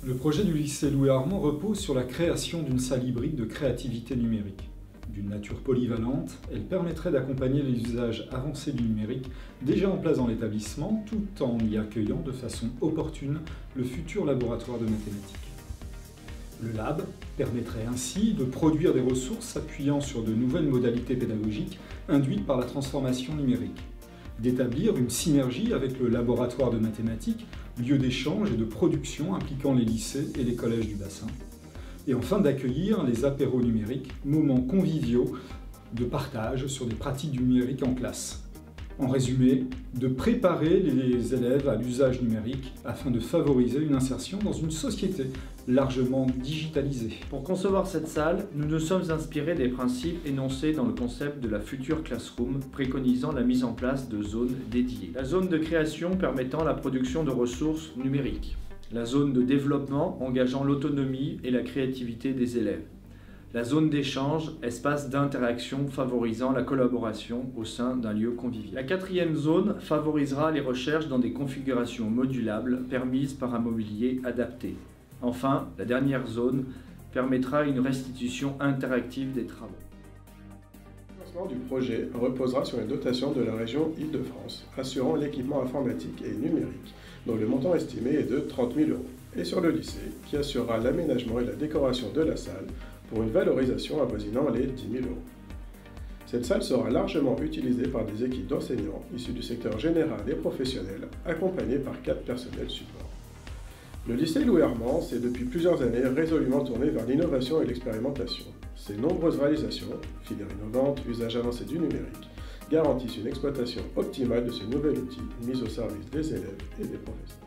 Le projet du lycée Louis Armand repose sur la création d'une salle hybride de créativité numérique. D'une nature polyvalente, elle permettrait d'accompagner les usages avancés du numérique déjà en place dans l'établissement, tout en y accueillant de façon opportune le futur laboratoire de mathématiques. Le lab permettrait ainsi de produire des ressources s'appuyant sur de nouvelles modalités pédagogiques induites par la transformation numérique, d'établir une synergie avec le laboratoire de mathématiques, lieu d'échange et de production impliquant les lycées et les collèges du bassin, et enfin d'accueillir les apéros numériques, moments conviviaux de partage sur des pratiques du numérique en classe. En résumé, de préparer les élèves à l'usage numérique afin de favoriser une insertion dans une société largement digitalisée. Pour concevoir cette salle, nous nous sommes inspirés des principes énoncés dans le concept de la future classroom, préconisant la mise en place de zones dédiées. La zone de création permettant la production de ressources numériques. La zone de développement engageant l'autonomie et la créativité des élèves. La zone d'échange, espace d'interaction favorisant la collaboration au sein d'un lieu convivial. La quatrième zone favorisera les recherches dans des configurations modulables permises par un mobilier adapté. Enfin, la dernière zone permettra une restitution interactive des travaux. Le financement du projet reposera sur une dotation de la région Île-de-France, assurant l'équipement informatique et numérique, dont le montant estimé est de 30 000 €, et sur le lycée, qui assurera l'aménagement et la décoration de la salle pour une valorisation avoisinant les 10 000 €. Cette salle sera largement utilisée par des équipes d'enseignants issus du secteur général et professionnel, accompagnés par 4 personnels support. Le lycée Louis Armand s'est depuis plusieurs années résolument tourné vers l'innovation et l'expérimentation. Ses nombreuses réalisations, filières innovantes, usage avancé du numérique, garantissent une exploitation optimale de ce nouvel outil mis au service des élèves et des professeurs.